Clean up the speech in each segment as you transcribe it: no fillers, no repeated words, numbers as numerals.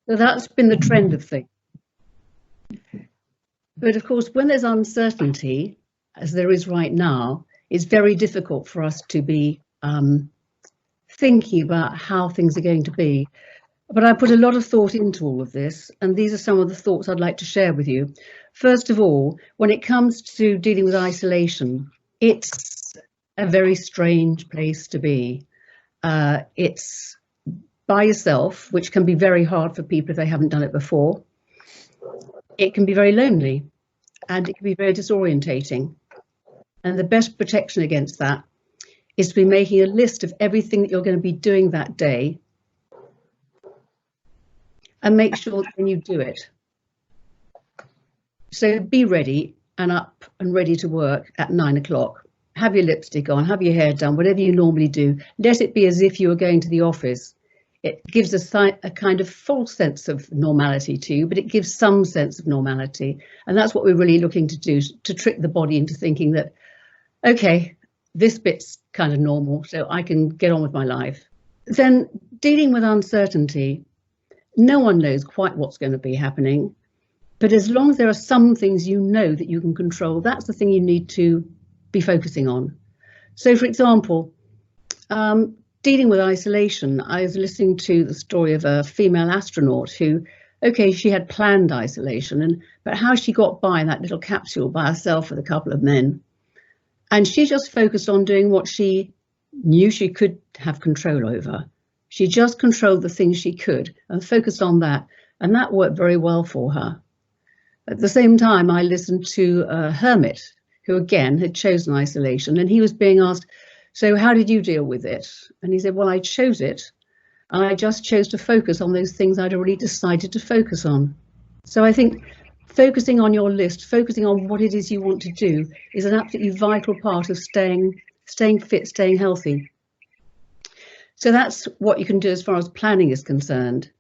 So that's been the trend of things. But of course, when there's uncertainty, as there is right now, it's very difficult for us to be thinking about how things are going to be. But I put a lot of thought into all of this, and these are some of the thoughts I'd like to share with you. First of all, when it comes to dealing with isolation, it's a very strange place to be. It's by yourself, which can be very hard for people if they haven't done it before. It can be very lonely, and it can be very disorientating. And the best protection against that is to be making a list of everything that you're going to be doing that day, and make sure that when you do it. So be ready and up and ready to work at 9 o'clock. Have your lipstick on, have your hair done, whatever you normally do. Let it be as if you were going to the office. It gives a kind of false sense of normality to you, but it gives some sense of normality. And that's what we're really looking to do, to trick the body into thinking that, okay, this bit's kind of normal, so I can get on with my life. Then dealing with uncertainty, no one knows quite what's going to be happening, but as long as there are some things you know that you can control, that's the thing you need to be focusing on. So, for example, dealing with isolation, I was listening to the story of a female astronaut who, okay, she had planned isolation, but how she got by in that little capsule by herself with a couple of men. And she just focused on doing what she knew she could have control over. She just controlled the things she could and focused on that, and that worked very well for her. At the same time, I listened to a hermit who again had chosen isolation, and he was being asked, so how did you deal with it? And he said, well, I chose it, and I just chose to focus on those things I'd already decided to focus on. So I think focusing on your list, focusing on what it is you want to do is an absolutely vital part of staying fit, staying healthy. So that's what you can do as far as planning is concerned.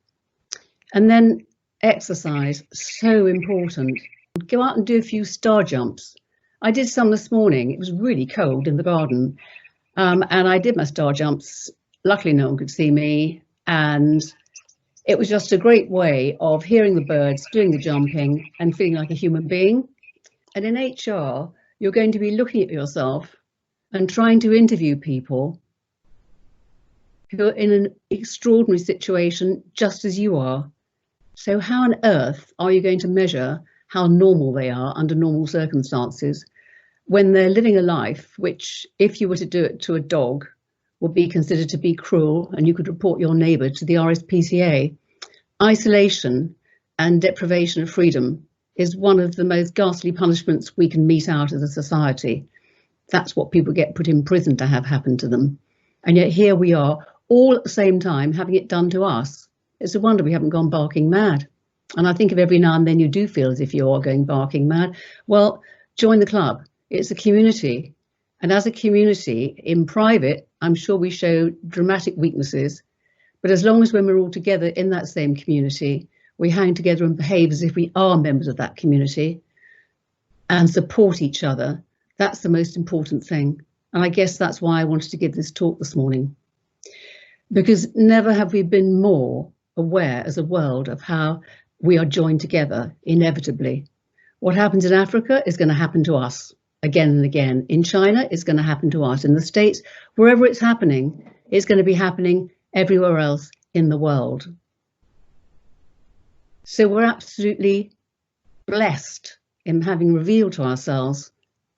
And then exercise, so important. Go out and do a few star jumps. I did some this morning. It was really cold in the garden. And I did my star jumps. Luckily, no one could see me. And it was just a great way of hearing the birds, doing the jumping and feeling like a human being. And in HR, you're going to be looking at yourself and trying to interview people who are in an extraordinary situation just as you are. So how on earth are you going to measure how normal they are under normal circumstances when they're living a life which, if you were to do it to a dog, would be considered to be cruel, and you could report your neighbour to the RSPCA? Isolation and deprivation of freedom is one of the most ghastly punishments we can mete out as a society. That's what people get put in prison to have happen to them. And yet here we are, all at the same time, having it done to us. It's a wonder we haven't gone barking mad. And I think of every now and then you do feel as if you are going barking mad. Well, join the club. It's a community. And as a community, in private, I'm sure we show dramatic weaknesses. But as long as when we're all together in that same community, we hang together and behave as if we are members of that community and support each other, that's the most important thing. And I guess that's why I wanted to give this talk this morning. Because never have we been more aware as a world of how we are joined together inevitably. What happens in Africa is going to happen to us again and again. In China, it's going to happen to us. In the States, wherever it's happening, it's going to be happening everywhere else in the world. So we're absolutely blessed in having revealed to ourselves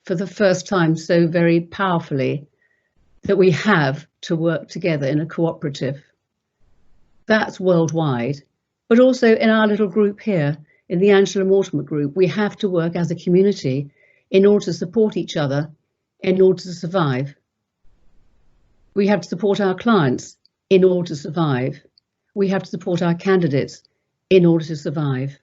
for the first time so very powerfully that we have to work together in a cooperative. That's worldwide, but also in our little group here, in the Angela Mortimer group, we have to work as a community in order to support each other, in order to survive. We have to support our clients in order to survive. We have to support our candidates in order to survive.